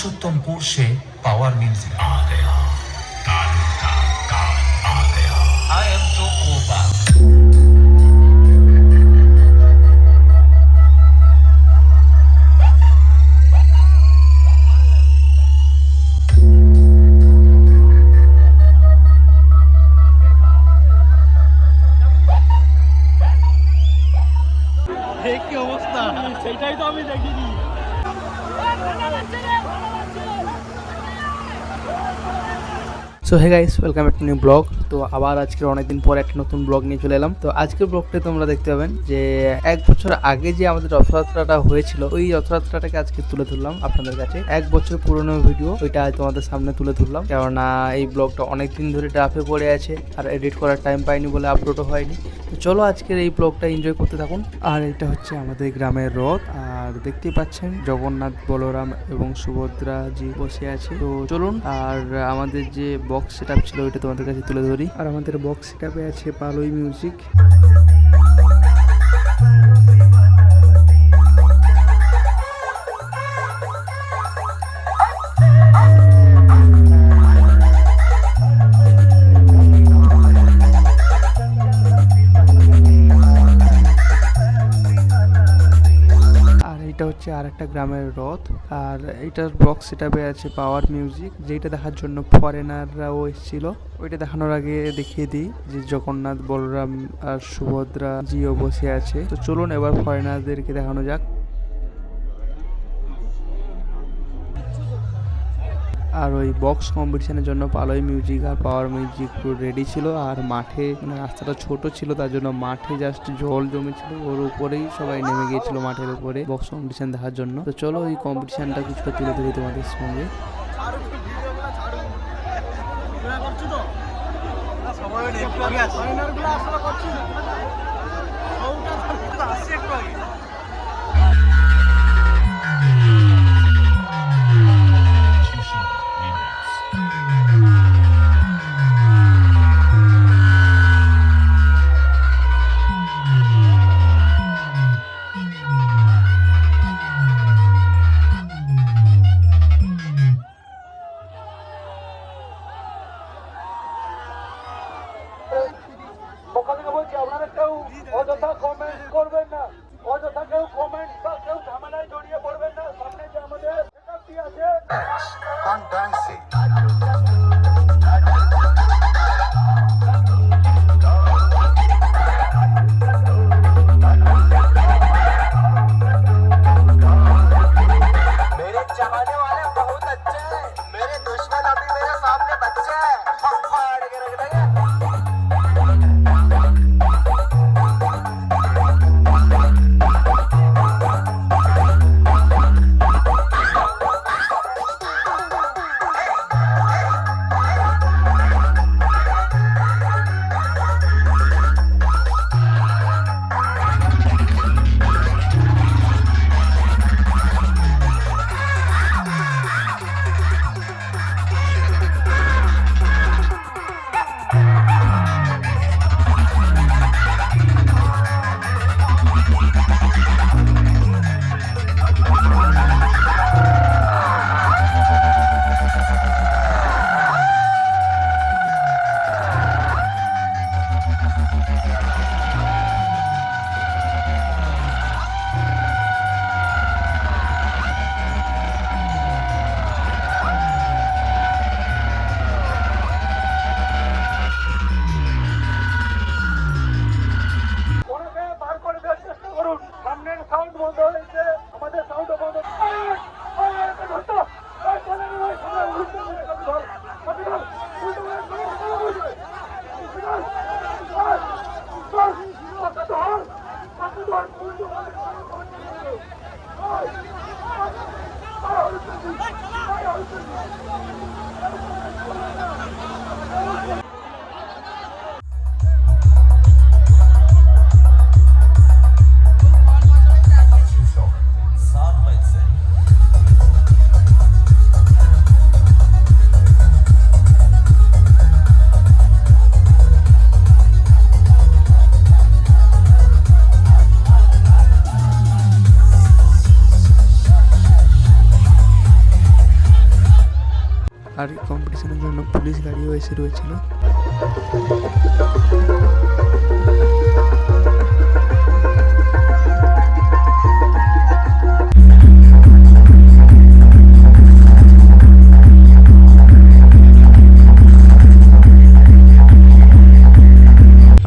पुरुषोत्तमपुर से power music आ गया। I am जो कोबा। কি অবস্থা সেটাই তো আমি দেখিনি। So hey guys, welcome back to new blog. তো আবার আজকে অনেকদিন পর একটা নতুন ব্লগ নিয়ে চলে এলাম। তো আজকের ব্লগটা তোমরা দেখতে পাবেন যে 1 বছর আগে যে আমাদের রথযাত্রাটা হয়েছিল, ওই রথযাত্রাটাকে আজকে তুলে ধরলাম আপনাদের কাছে। 1 বছর পুরনো ভিডিও, ওইটা তোমাদের সামনে তুলে ধরলাম, কেননা এই ব্লগটা অনেকদিন ধরে ড্রাফে পড়ে আছে আর এডিট করার টাইম পাইনি বলে আপলোডও হয়নি। তো চলো আজকের এই ব্লগটা এনজয় করতে থাকুন। আর এটা হচ্ছে আমাদের গ্রামের রথ, আর দেখতেই পাচ্ছেন জগন্নাথ, বলরাম এবং সুভদ্রা জি বসে আছে। তো চলুন, আর আমাদের যে বক্স সেটআপ ছিল ওইটা তোমাদের কাছে তুলে ধরি। আর আমাদের বক্স সেটআপে আছে পালোই মিউজিক। এটা হচ্ছে আর একটা গ্রামের রথ, আর এটার বক্স সেটআপে আছে পাওয়ার মিউজিক, যেটা দেখার জন্য ফরেনাররাও এসেছিল। ওইটা দেখানোর আগে দেখিয়ে দিই যে জগন্নাথ, বলরাম আর সুভদ্রা জিও বসে আছে। তো চলুন এবার ফরেনারদেরকে দেখানো যাক। আর ওই বক্স কম্পিটিশনের জন্য পালোই মিউজিক আর পাওয়ার মিউজিক পুরো রেডি ছিল। আর মাঠে মানে রাস্তাটা ছোট ছিল, তার জন্য মাঠে জাস্ট জল জমেছিল, ওর উপরেই সবাই নেমে গিয়েছিল মাঠের উপরে বক্স কম্পিটিশন দেখার জন্য। তো চলো ওই কম্পিটিশনটা কিছুটা তুলে ধরি তোমাদের সঙ্গে। আপনারা কেউ অযথা কমেন্ট করবেন না, অযথা কেউ কমেন্ট বা কেউ ঝামেলায় জড়িয়ে পড়বেন না। সামনে যে আমাদের সেটআপটি আছে আর এই কম্পিটিশনের জন্য পুলিশ গাড়িও এসে রয়েছিল।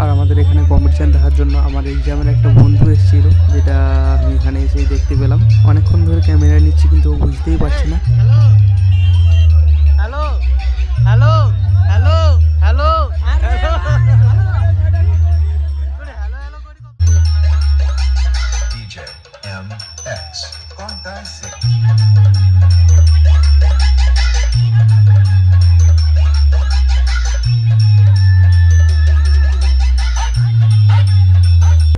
আর আমাদের এখানে কম্পিটিশন দেখার জন্য আমার এক্সামের একটা বন্ধু এসেছিল, যেটা আমি এখানে এসেই দেখতে পেলাম। অনেকক্ষণ ধরে ক্যামেরা নিচ্ছি কিন্তু ও বুঝতেই পারছে না। Hello hello hello hello hello DJ MX. Fantastic.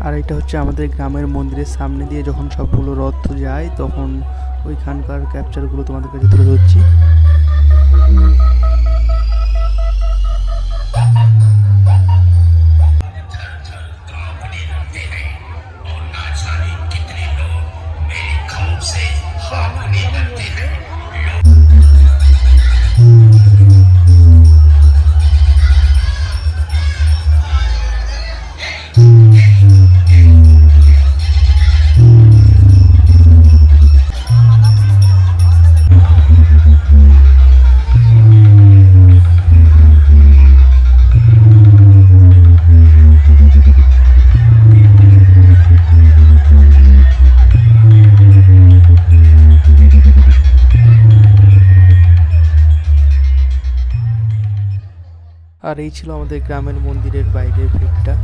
আর এটা হচ্ছে আমাদের গ্রামের মন্দিরের সামনে দিয়ে যখন সবগুলো রথ যায় তখন ওইখানকার ক্যাপচারগুলো তোমাদের কাছে তুলে ধরছি। আর এই ছিল আমাদের গ্রামের মন্দিরের বাইরের ভিড়টা।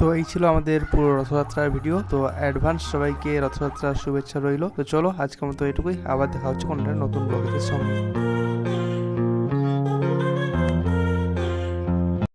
তো এই ছিল আমাদের পুরো রথযাত্রার ভিডিও। তো অ্যাডভান্স সবাইকে রথযাত্রার শুভেচ্ছা রইলো। তো চলো আজকের মতো এটুকুই, আবার দেখা হচ্ছে কোনো একটা নতুন ব্লগের সঙ্গে।